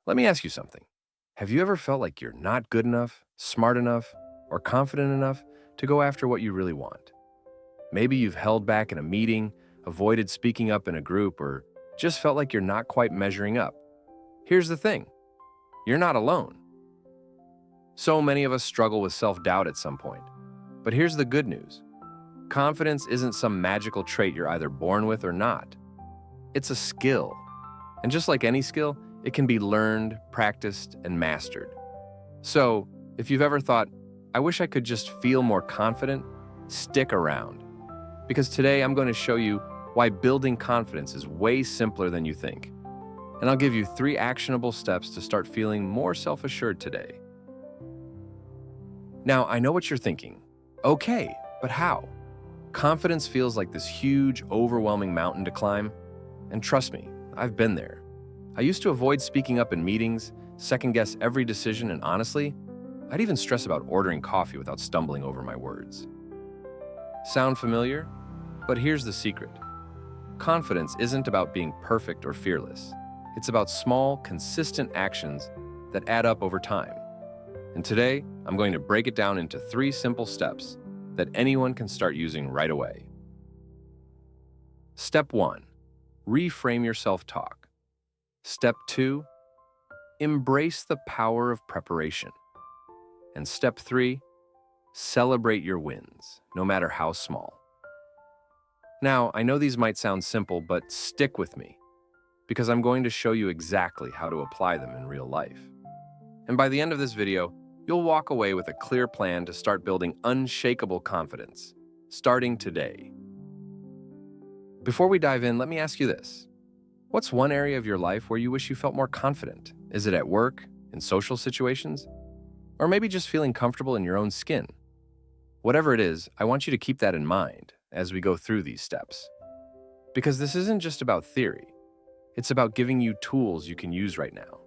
Let me ask you something. Have you ever felt like you're not good enough, smart enough, or confident enough to go after what you really want? Maybe you've held back in a meeting, avoided speaking up in a group, or just felt like you're not quite measuring up. Here's the thing, you're not alone. So many of us struggle with self-doubt at some point. But here's the good news. Confidence isn't some magical trait you're either born with or not. It's a skill. And just like any skill, it can be learned, practiced, and mastered. So, if you've ever thought, I wish I could just feel more confident, stick around. Because today I'm going to show you why building confidence is way simpler than you think. And I'll give you 3 actionable steps to start feeling more self-assured today. Now, I know what you're thinking. Okay, but how? Confidence feels like this huge, overwhelming mountain to climb. And trust me, I've been there. I used to avoid speaking up in meetings, second-guess every decision, and honestly, I'd even stress about ordering coffee without stumbling over my words. Sound familiar? But here's the secret. Confidence isn't about being perfect or fearless. It's about small, consistent actions that add up over time. And today, I'm going to break it down into 3 simple steps that anyone can start using right away. Step 1. Reframe your self-talk. Step 2. Embrace the power of preparation. And step 3. Celebrate your wins, no matter how small. Now, I know these might sound simple, but stick with me, because I'm going to show you exactly how to apply them in real life. And by the end of this video, you'll walk away with a clear plan to start building unshakable confidence, starting today. Before we dive in, let me ask you this. What's one area of your life where you wish you felt more confident? Is it at work, in social situations, or maybe just feeling comfortable in your own skin? Whatever it is, I want you to keep that in mind as we go through these steps. Because this isn't just about theory. It's about giving you tools you can use right now.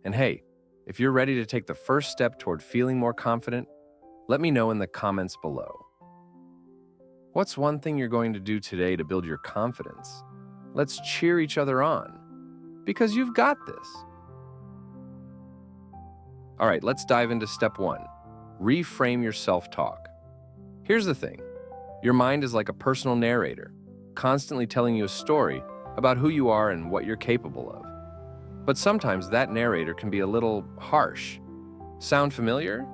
And hey, if you're ready to take the first step toward feeling more confident, let me know in the comments below. What's one thing you're going to do today to build your confidence? Let's cheer each other on, because you've got this. All right, let's dive into step 1. Reframe your self-talk. Here's the thing. Your mind is like a personal narrator, constantly telling you a story about who you are and what you're capable of. But sometimes that narrator can be a little harsh. Sound familiar?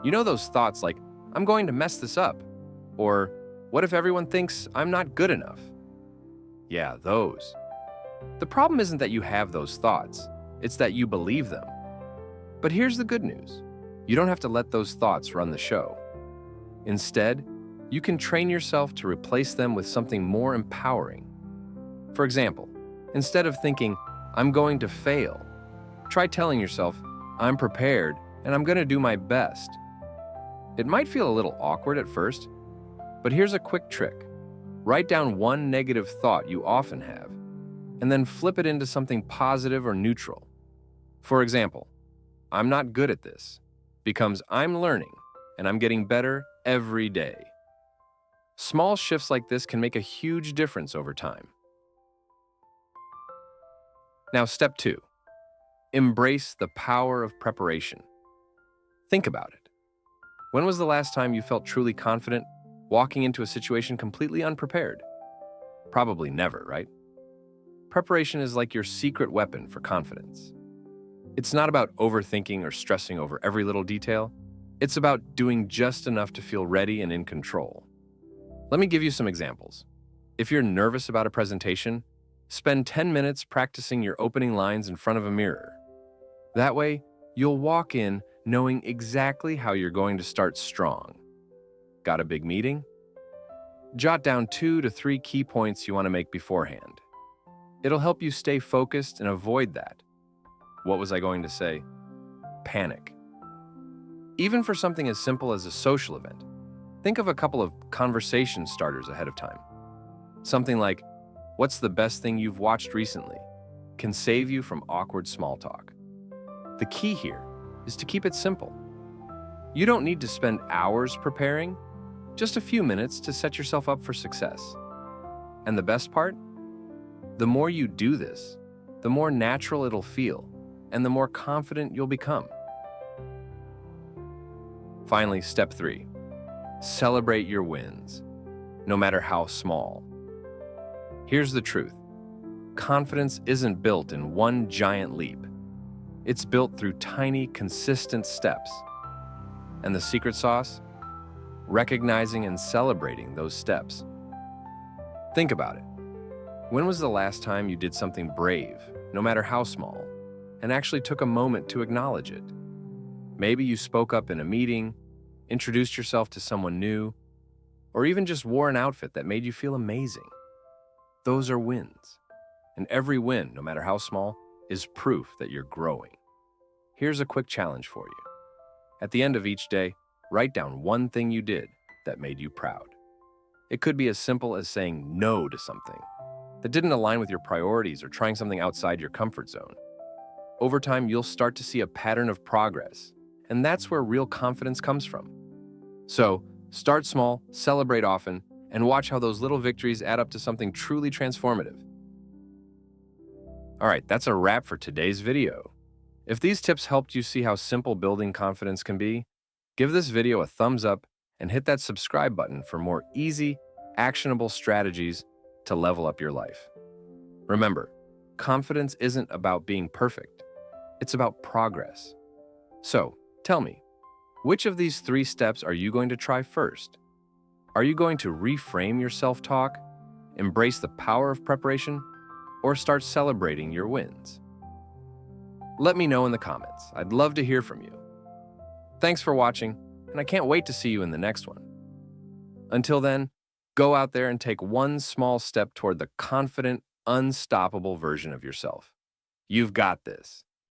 You know those thoughts like, I'm going to mess this up, or what if everyone thinks I'm not good enough? Yeah, those. The problem isn't that you have those thoughts, it's that you believe them. But here's the good news. You don't have to let those thoughts run the show. Instead, you can train yourself to replace them with something more empowering. For example, instead of thinking, I'm going to fail, try telling yourself, I'm prepared and I'm going to do my best. It might feel a little awkward at first, but here's a quick trick. Write down one negative thought you often have, and then flip it into something positive or neutral. For example, I'm not good at this becomes I'm learning and I'm getting better every day. Small shifts like this can make a huge difference over time. Now, step 2. Embrace the power of preparation. Think about it. When was the last time you felt truly confident walking into a situation completely unprepared? Probably never, right? Preparation is like your secret weapon for confidence. It's not about overthinking or stressing over every little detail. It's about doing just enough to feel ready and in control. Let me give you some examples. If you're nervous about a presentation, spend 10 minutes practicing your opening lines in front of a mirror. That way, you'll walk in knowing exactly how you're going to start strong. Got a big meeting? Jot down 2 to 3 key points you want to make beforehand. It'll help you stay focused and avoid that. What was I going to say? Panic. Even for something as simple as a social event, think of a couple of conversation starters ahead of time. Something like, what's the best thing you've watched recently? Can save you from awkward small talk. The key here is to keep it simple. You don't need to spend hours preparing, just a few minutes to set yourself up for success. And the best part? The more you do this, the more natural it'll feel, and the more confident you'll become. Finally, step 3. Celebrate your wins, no matter how small. Here's the truth. Confidence isn't built in one giant leap. It's built through tiny, consistent steps. And the secret sauce? Recognizing and celebrating those steps. Think about it. When was the last time you did something brave, no matter how small, and actually took a moment to acknowledge it? Maybe you spoke up in a meeting, introduced yourself to someone new, or even just wore an outfit that made you feel amazing. Those are wins. And every win, no matter how small, is proof that you're growing. Here's a quick challenge for you. At the end of each day, write down one thing you did that made you proud. It could be as simple as saying no to something that didn't align with your priorities or trying something outside your comfort zone. Over time, you'll start to see a pattern of progress, and that's where real confidence comes from. So, start small, celebrate often, and watch how those little victories add up to something truly transformative. All right, that's a wrap for today's video. If these tips helped you see how simple building confidence can be, give this video a thumbs up and hit that subscribe button for more easy, actionable strategies to level up your life. Remember, confidence isn't about being perfect. It's about progress. So, tell me, which of these 3 steps are you going to try first? Are you going to reframe your self-talk, embrace the power of preparation, or start celebrating your wins? Let me know in the comments. I'd love to hear from you. Thanks for watching, and I can't wait to see you in the next one. Until then, go out there and take one small step toward the confident, unstoppable version of yourself. You've got this.